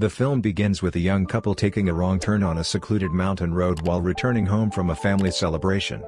The film begins with a young couple taking a wrong turn on a secluded mountain road while returning home from a family celebration.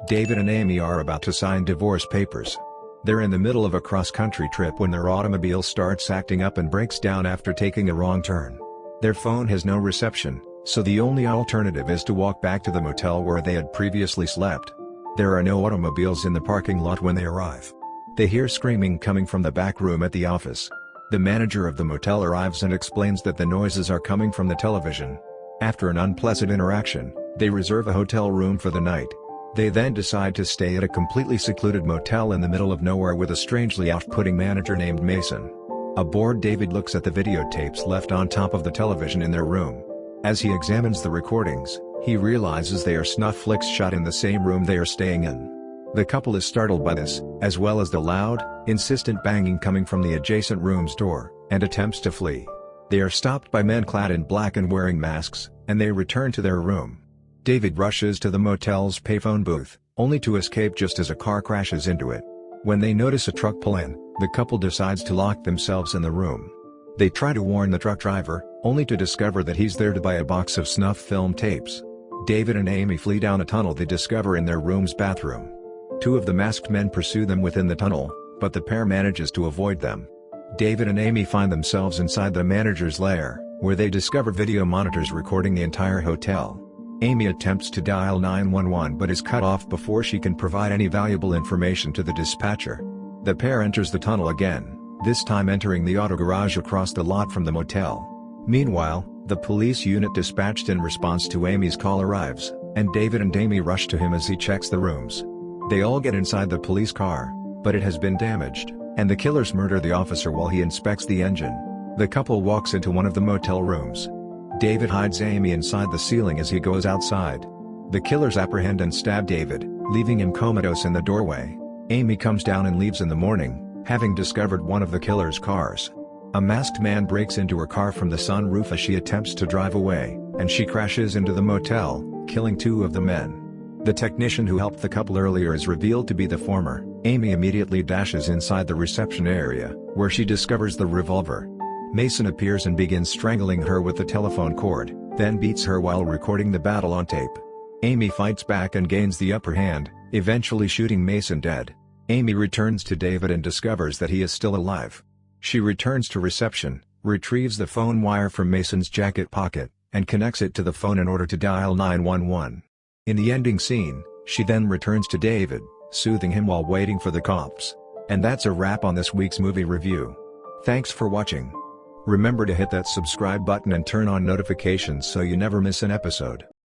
David and Amy are about to sign divorce papers. They're in the middle of a cross-country trip when their automobile starts acting up and breaks down after taking a wrong turn. Their phone has no reception, so the only alternative is to walk back to the motel where they had previously slept. There are no automobiles in the parking lot when they arrive. They hear screaming coming from the back room at the office. The manager of the motel arrives and explains that the noises are coming from the television. After an unpleasant interaction, they reserve a hotel room for the night. They then decide to stay at a completely secluded motel in the middle of nowhere with a strangely off-putting manager named Mason. Aboard, David looks at the videotapes left on top of the television in their room. As he examines the recordings, he realizes they are snuff flicks shot in the same room they are staying in. The couple is startled by this, as well as the loud, insistent banging coming from the adjacent room's door, and attempts to flee. They are stopped by men clad in black and wearing masks, and they return to their room. David rushes to the motel's payphone booth, only to escape just as a car crashes into it. When they notice a truck pull in, the couple decides to lock themselves in the room. They try to warn the truck driver, only to discover that he's there to buy a box of snuff film tapes. David and Amy flee down a tunnel they discover in their room's bathroom. Two of the masked men pursue them within the tunnel, but the pair manages to avoid them. David and Amy find themselves inside the manager's lair, where they discover video monitors recording the entire hotel. Amy attempts to dial 911 but is cut off before she can provide any valuable information to the dispatcher. The pair enters the tunnel again, this time entering the auto garage across the lot from the motel. Meanwhile, the police unit dispatched in response to Amy's call arrives, and David and Amy rush to him as he checks the rooms. They all get inside the police car, but it has been damaged, and the killers murder the officer while he inspects the engine. The couple walks into one of the motel rooms. David hides Amy inside the ceiling as he goes outside. The killers apprehend and stab David, leaving him comatose in the doorway. Amy comes down and leaves in the morning, having discovered one of the killer's cars. A masked man breaks into her car from the sunroof as she attempts to drive away, and she crashes into the motel, killing two of the men. The technician who helped the couple earlier is revealed to be the former. Amy immediately dashes inside the reception area, where she discovers the revolver. Mason appears and begins strangling her with the telephone cord, then beats her while recording the battle on tape. Amy fights back and gains the upper hand, eventually shooting Mason dead. Amy returns to David and discovers that he is still alive. She returns to reception, retrieves the phone wire from Mason's jacket pocket, and connects it to the phone in order to dial 911. In the ending scene, she then returns to David, soothing him while waiting for the cops. And that's a wrap on this week's movie review. Thanks for watching. Remember to hit that subscribe button and turn on notifications so you never miss an episode.